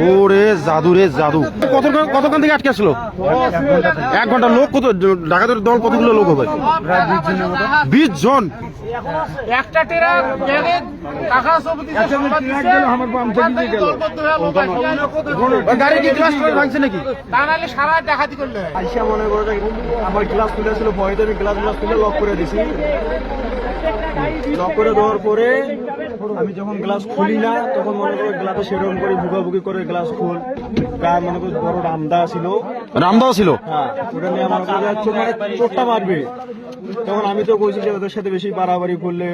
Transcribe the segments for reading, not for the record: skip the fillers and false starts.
ওরে জাদু রে জাদু। কতক্ষণ থেকে আটকে আসলো? 1 ঘন্টা। লোক কত? ডাকাতের দল কতগুলো লোক হবে? 20 জন। একটা ট্রাক ব্যাগে টাকা সব দিতে সংবাদ দিছে গাড়ি কি গ্লাস ভাঙছে নাকি? তা নাহলে সারা ডাকাতি করলে আইসা মনে করো আমার গ্লাস খুলে ছিল, ভয়তে আমি গ্লাস খুলে লক করে দিছি। লক করে দেওয়ার পরে আমি যখন গ্লাস খুলি না তখন মনে করো গ্লাসে সেরকম করে ভুগাভুগি করে গ্লাস খুল। প্রায় মনে করো বড় রামদা ছিল। রামদাও ছিল? হ্যাঁ, ওটা নিয়ে আমার চোটটা মারবে। তখন আমি তো কইছি যে ওদের সাথে বেশি বাড়াবাড়ি করলে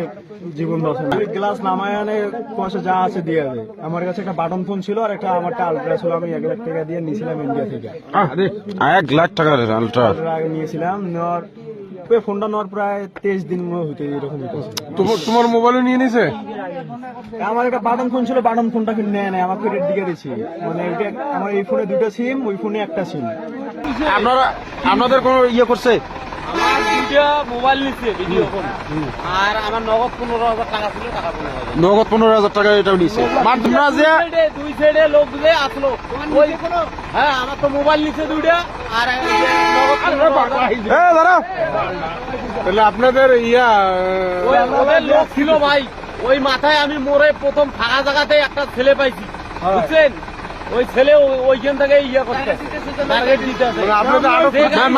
জীবন বাঁচে না। গ্লাস নামায় আনে পয়সা যা আছে দিয়ে যাবে। আমার কাছে একটা বাটন ফোন ছিল আর একটা আমারটা আলট্রা ছিল, আমি 1 লাখ টাকা দিয়ে নিয়েছিলাম ইন্ডিয়া থেকে। 1 লাখ টাকার আলট্রা আগে নিয়েছিলাম। নেওয়ার ফোনটা নেওয়ার প্রায় 23 দিন হইতে এরকম হইতেছে। তোমার মোবাইলও নিয়ে নিছে? আমার একটা বাটন ফোন ছিল, বাটন ফোনটা কিন্তু নেয় নাই, আমাকে রেট দিকে দিচ্ছি। মানে আমার এই ফোনে 2টা সিম, ওই ফোনে একটা সিম। আপনাদের কোনো ইয়ে করছে? আমার দুইটা মোবাইল নিছে ভিডিও ফোন, আর আমার নগদ 15,000 টাকা ছিল, টাকা 15,000। নগদ 15,000 টাকা এটাও নিছে। দুই সাইডে লোক গুলো আসলো। হ্যাঁ, আমার তো মোবাইল নিছে 2টা, আর তাহলে আপনাদের ওদের লোক ছিল ভাই। ওই মাথায় আমি মোড়ে প্রথম ফাঁকা জায়গাতে একটা ছেলে পাইছি, বুঝছেন? ওই ছেলে ওইখান থেকে ইয়ে করতে টার্গেট দিতে আছে।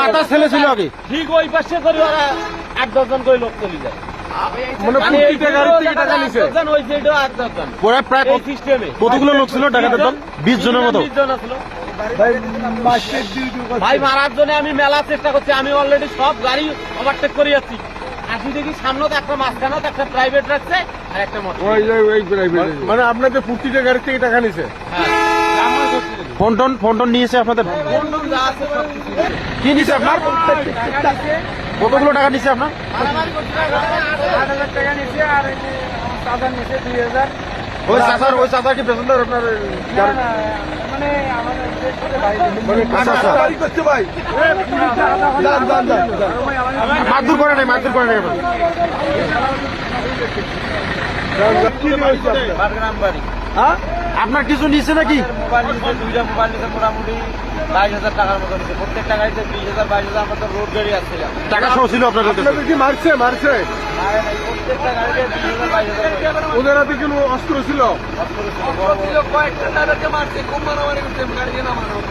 মাথা ছেলে ছিল আগে? ঠিক ওই পাশে করে ওরা 8-10 জন করে লোক চলে যায়। মানে প্রতিটা গাড়ি থেকে টাকা নিছে? ওই সাইডেও 8-10 জন। প্রায় এই সিস্টেমে কতগুলো লোক ছিল ডাকাতের দল? 20 জনের মতো? 20 জন আসলো ভাই। মারার জন্য আমি মেলা চেষ্টা করছি। আমি অলরেডি সব গাড়ি ওভারটেক করে যাচ্ছি। আসি দেখি সামনে তো একটা, মাঝখানে তো একটা প্রাইভেট রাখছে আর একটা মোটর। মানে আপনাদের প্রতিটা গাড়ি থেকে টাকা নিছে? ফোন নিয়েছে আপনাদের? কি নিছে আপনার? কতগুলো টাকা নিছে আপনার? 8,000 টাকা নিচ্ছে, আর চাঁদার নিচ্ছে 2,000। ওই চাঁদা কি পেছন আপনার? মানে আমাদের মারধর করে নাই? আপনার কিছু নিচ্ছে নাকি? মোবাইল নিচ্ছে, 2টা মোবাইল নিচ্ছে, মোটামুটি 22,000 টাকার মতো নিচ্ছে। প্রত্যেকটা গাড়িতে 20,000-22,000। আমরা তো রোড গাড়ি আসছিলাম, টাকা সহ ছিল আপনাদের কাছে? কি মারছে? প্রত্যেকটা গাড়িতে 20,000-22,000। ওদের হাতে কোনো অস্ত্র ছিল? কয়েকটা মারছে, খুব মারামারি করছে গাড়ি নামানো।